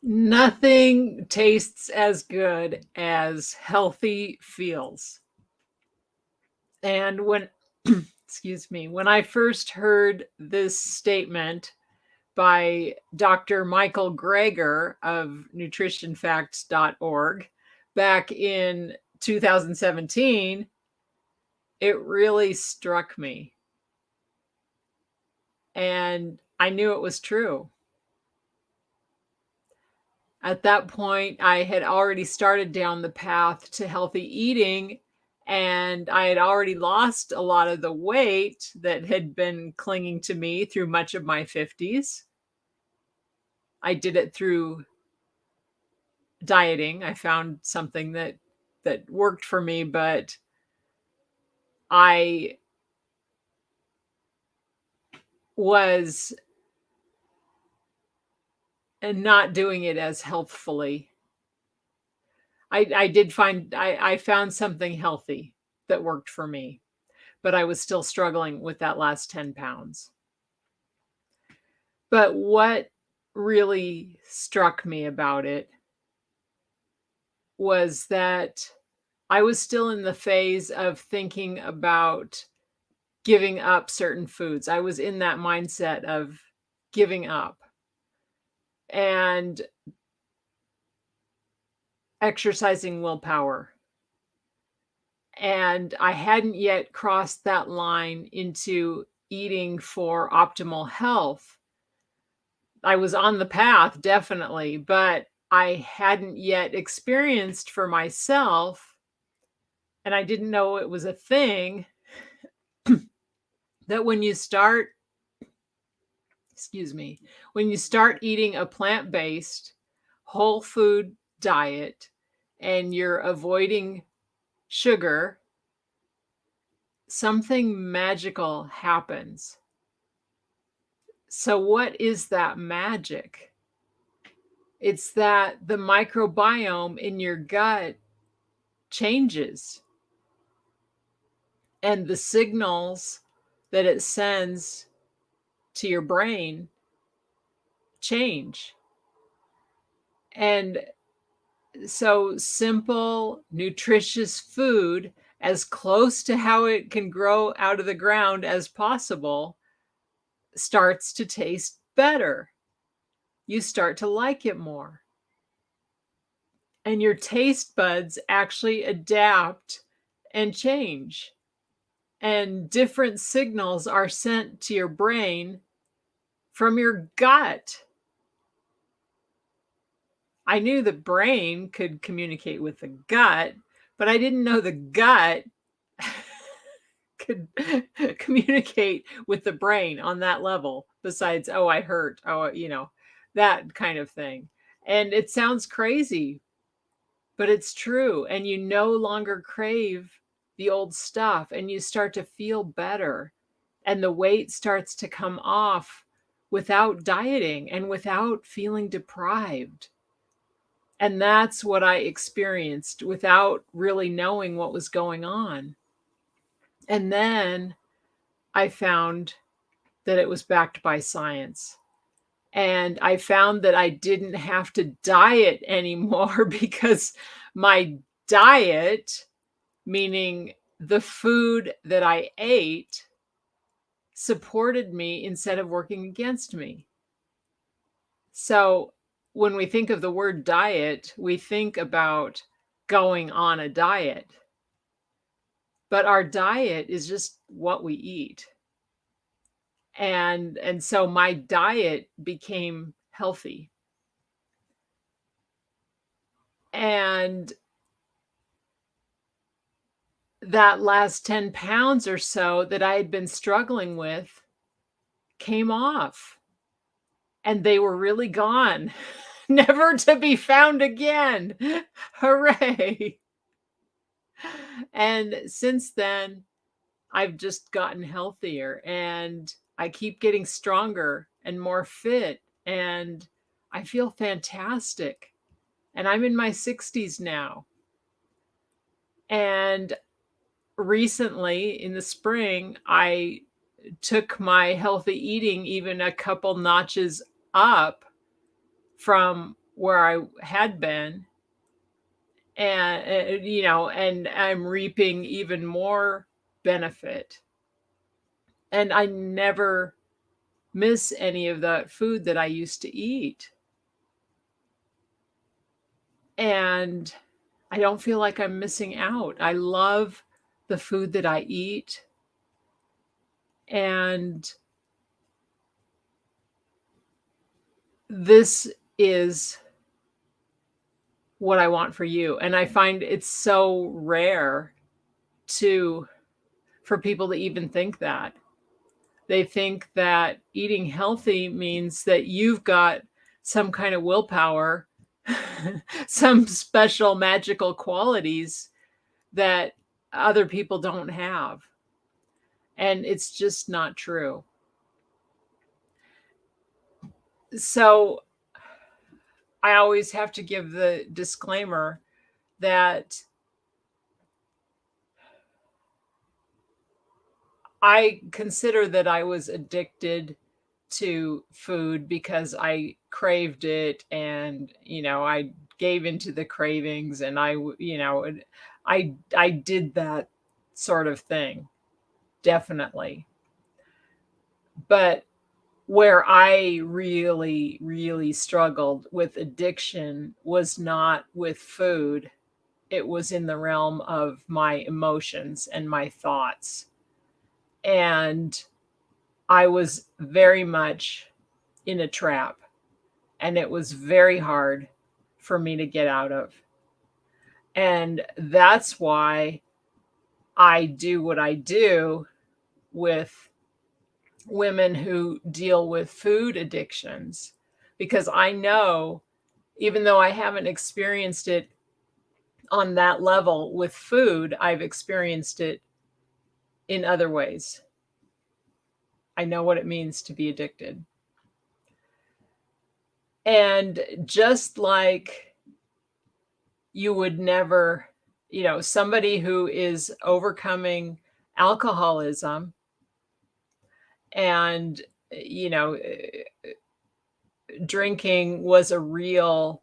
Nothing tastes as good as healthy feels. And when, excuse me, when I first heard this statement by Dr. Michael Greger of nutritionfacts.org back in 2017, it really struck me. And I knew it was true. At that point, I had already started down the path to healthy eating, and I had already lost a lot of the weight that had been clinging to me through much of my 50s. I did it through dieting. I found something that worked for me, but I was not doing it as healthfully. I found something healthy that worked for me, but I was still struggling with that last 10 pounds. But what really struck me about it was that I was still in the phase of thinking about giving up certain foods. I was in that mindset of giving up and exercising willpower. And I hadn't yet crossed that line into eating for optimal health. I was on the path, definitely, but I hadn't yet experienced for myself, and I didn't know it was a thing, that when you start, excuse me, when you start eating a plant-based whole food diet and you're avoiding sugar, something magical happens. So, what is that magic? It's that the microbiome in your gut changes and the signals that it sends to your brain change. And so, simple, nutritious food, as close to how it can grow out of the ground as possible, starts to taste better. You start to like it more. And your taste buds actually adapt and change. And different signals are sent to your brain from your gut. I knew the brain could communicate with the gut, but I didn't know the gut could communicate with the brain on that level, besides, oh, I hurt, oh, that kind of thing. And it sounds crazy, but it's true. And you no longer crave the old stuff and you start to feel better. And the weight starts to come off without dieting and without feeling deprived. And that's what I experienced without really knowing what was going on. And then I found that it was backed by science. And I found that I didn't have to diet anymore because my diet, meaning the food that I ate, supported me instead of working against me. So when we think of the word diet, we think about going on a diet. But our diet is just what we eat. And so my diet became healthy. And that last 10 pounds or so that I had been struggling with came off, and they were really gone, never to be found again. Hooray. And since then, I've just gotten healthier and I keep getting stronger and more fit, and I feel fantastic. And I'm in my 60s now. And recently in the spring, I took my healthy eating even a couple notches up from where I had been, and and I'm reaping even more benefit. And I never miss any of that food that I used to eat. And I don't feel like I'm missing out. I love the food that I eat, and this is what I want for you. And I find it's so rare to for people to even think that. They think that eating healthy means that you've got some kind of willpower, some special magical qualities that other people don't have. And it's just not true. So I always have to give the disclaimer that I consider that I was addicted to food because I craved it, and I gave into the cravings, and I did that sort of thing, definitely. But where I really, really struggled with addiction was not with food. It was in the realm of my emotions and my thoughts. And I was very much in a trap, and it was very hard for me to get out of. And that's why I do what I do with women who deal with food addictions, because I know, even though I haven't experienced it on that level with food, I've experienced it in other ways. I know what it means to be addicted. And just like you would never, somebody who is overcoming alcoholism and, you know, drinking was a real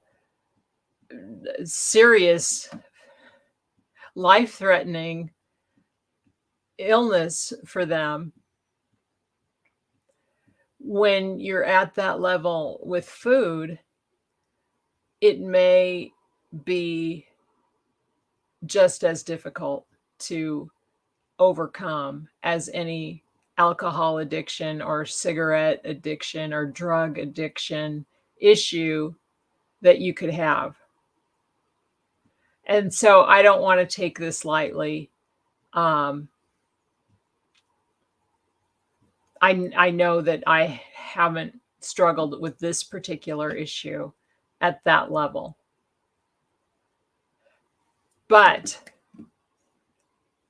serious life-threatening illness for them. When you're at that level with food, it may be just as difficult to overcome as any alcohol addiction or cigarette addiction or drug addiction issue that you could have. And so I don't want to take this lightly. Um, I know that I haven't struggled with this particular issue at that level. But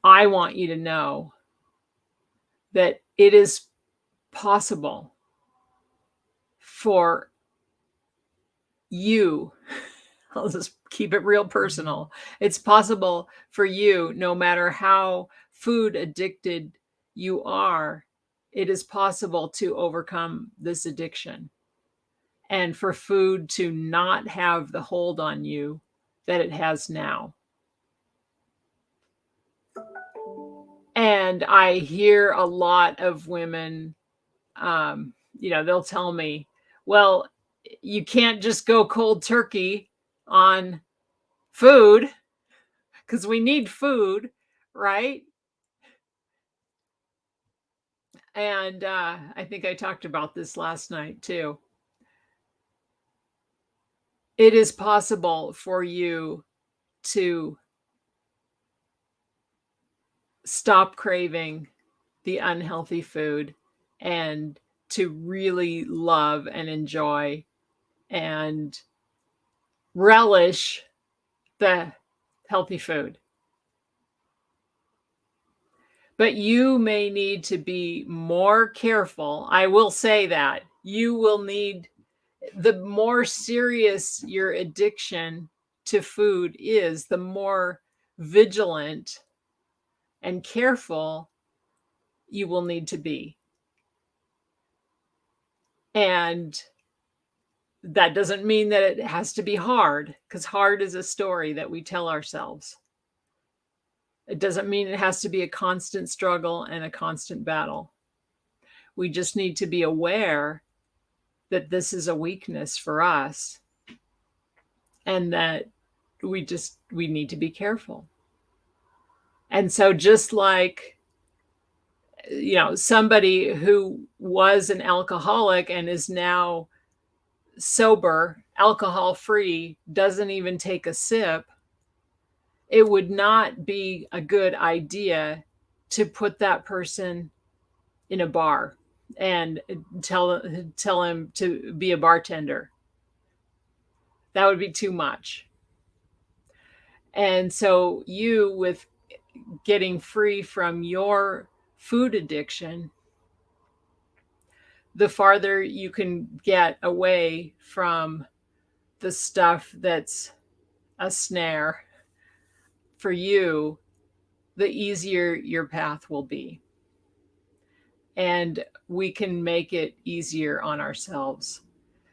I want you to know that it is possible for you. I'll just keep it real personal. It's possible for you, no matter how food addicted you are, it is possible to overcome this addiction and for food to not have the hold on you that it has now. And I hear a lot of women, they'll tell me, well, you can't just go cold turkey on food because we need food, right? And I think I talked about this last night too. It is possible for you to stop craving the unhealthy food and to really love and enjoy and relish the healthy food. But you may need to be more careful. I will say that you will need, the more serious your addiction to food is, the more vigilant and careful you will need to be. And That doesn't mean that it has to be hard, because hard is a story that we tell ourselves. It doesn't mean it has to be a constant struggle and a constant battle. We just need to be aware that this is a weakness for us and that we need to be careful. And so just like, somebody who was an alcoholic and is now sober, alcohol free, doesn't even take a sip, it would not be a good idea to put that person in a bar and tell him to be a bartender. That would be too much. And so you, with getting free from your food addiction, the farther you can get away from the stuff that's a snare for you, the easier your path will be. And we can make it easier on ourselves.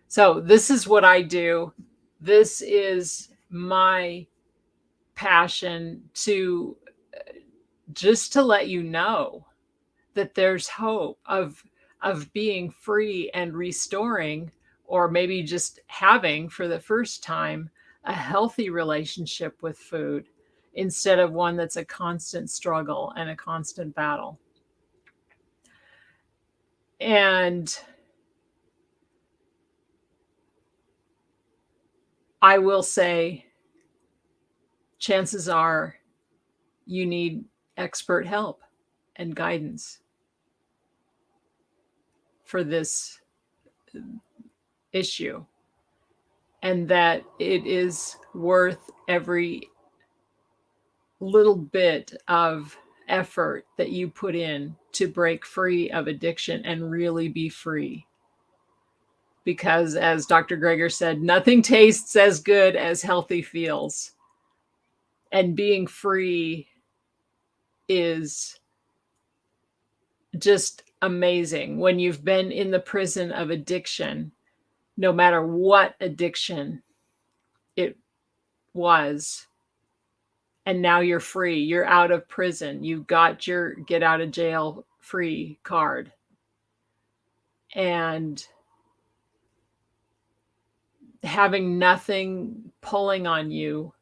So this is what I do. This is my passion, to just to let you know that there's hope of being free and restoring, or maybe just having for the first time a healthy relationship with food instead of one that's a constant struggle and a constant battle. And I will say, chances are you need expert help and guidance for this issue, and that it is worth every little bit of effort that you put in to break free of addiction and really be free. Because as Dr. Greger said, nothing tastes as good as healthy feels. And being free is just amazing. When you've been in the prison of addiction, no matter what addiction it was, and now you're free, you're out of prison, you got your get out of jail free card, and having nothing pulling on you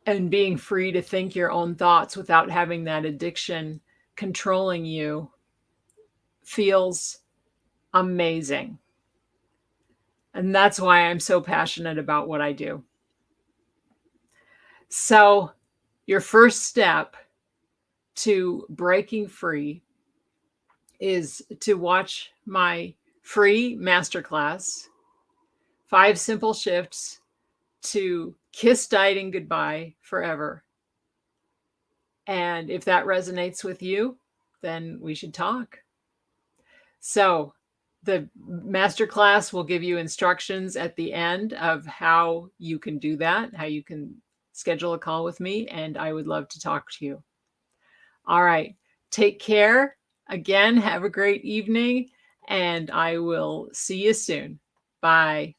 and being free to think your own thoughts without having that addiction controlling you feels amazing. And that's why I'm so passionate about what I do. So, your first step to breaking free is to watch my free masterclass, 5 Simple Shifts to Kiss Dieting Goodbye Forever. And if that resonates with you, then we should talk. So, the masterclass will give you instructions at the end of how you can do that, how you can schedule a call with me, and I would love to talk to you. All right. Take care. Again, have a great evening, and I will see you soon. Bye.